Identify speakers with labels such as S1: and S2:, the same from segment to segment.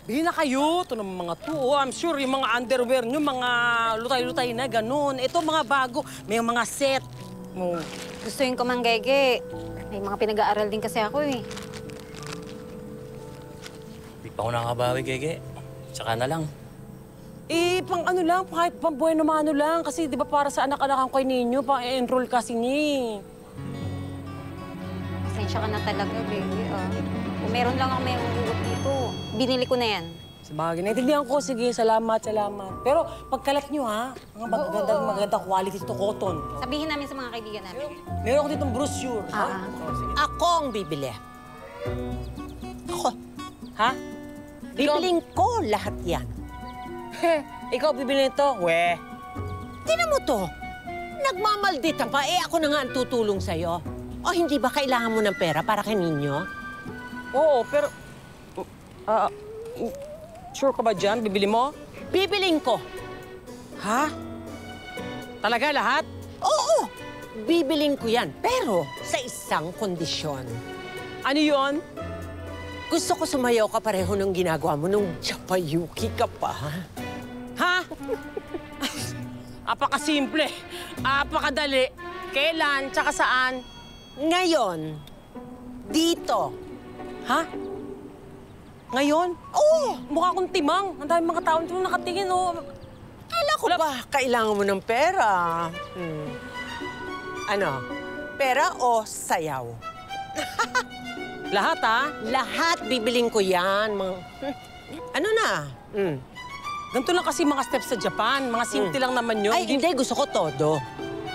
S1: Bili na kayo. Ito naman mga to. Oh, I'm sure yung mga underwear nyo, mga lutay-lutay na, ganun. Ito mga bago. May mga set. Oh.
S2: Gustuin ko mang Gege. May mga pinag-aaral din kasi ako eh.
S3: Di pa ako nakabawi, Gege. Tsaka na lang.
S1: Eh, pang ano lang, kahit pang bueno mano lang. Kasi di ba para sa anak-anak ang kay ninyo, pang-enroll kasi ni.
S2: Pasensya ka na talaga, Gege. Kung meron lang ako may ugot dito, binili ko na yan.
S1: Sabagay, naintindihan ko. Sige, salamat, salamat. Pero pagkalat nyo, ha? Mga maganda quality to cotton.
S2: Sabihin namin sa mga kaibigan namin.
S1: Meron ko ditong brochure.
S4: Ako ang bibili. Ako.
S1: Ha?
S4: Bibiling ko lahat yan.
S1: Ikaw bibili nito? We.
S4: Tinan mo to. Nagmamaldita pa. Ako na nga ang tutulong sa'yo. O hindi ba kailangan mo ng pera para kay ninyo?
S1: Oo, pero... sure ka ba dyan? Bibili mo?
S4: Bibiling ko.
S1: Ha? Talaga lahat?
S4: Oo. Bibiling ko yan. Pero sa isang kondisyon.
S1: Ano yon?
S4: Gusto ko sumayaw ka pareho ng ginagawa mo nung Japayuki ka pa.
S1: Ha? Apakasimple. Apakadali. Kailan? Tsaka saan?
S4: Ngayon, dito.
S1: Ha? Ngayon?
S4: Oo.
S1: Mukha akong timang. Ang daming mga tao dito nakatingin, oh.
S4: Kala ko ba kailangan mo ng pera? Ano? Pera o sayaw?
S1: Lahat, ha?
S4: Lahat bibiling ko yan. Ano na?
S1: Ganito lang kasi mga steps sa Japan. Mga simple lang naman yun.
S4: Ay, hindi. Gusto ko todo.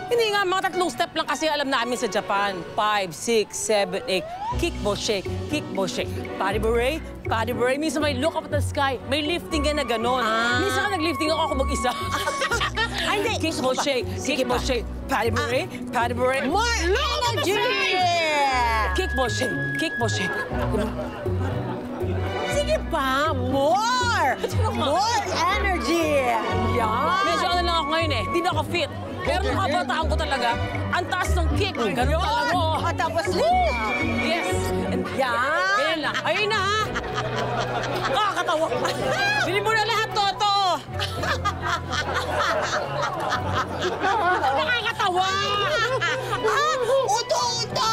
S1: Hindi nga, mga 3 step lang kasi alam namin sa Japan. 5, 6, 7, 8. Kick, ball, shake. Kick, ball, shake. Body beret, body beret. Minsan may look up at the sky. May lifting ka na gano'n. Minsan ka nag-lifting ako mag-isa.
S4: Ay, hindi.
S1: Kick, ball, shake. Kick, ball, shake. Body beret, body beret.
S4: More energy!
S1: Kick, ball, shake. Kick, ball, shake.
S4: Sige pa. More! More energy! Yan!
S1: Medyo ano lang ako ngayon eh. Hindi na ako fit. Pero nung kabataan ko talaga, ang taas ng kick. Ganun talaga. Oh.
S4: Tapos,
S1: Yes.
S4: yan!
S1: Ganyan lang. Ayun na, ha? Kakatawa. Bili mo na lahat, Toto. Nakakatawa.
S4: Uto-uto!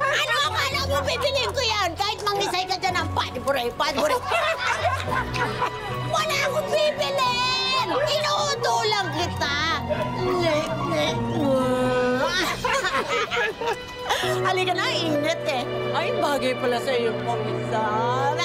S4: Ano akala mo bibilin ko yan? Kahit mangisay ka dyan ng padi-buray. Wala akong bibilin! Inuuto lang kita! Halika na, init eh. Ay, bagay pala sa iyo, Komisar.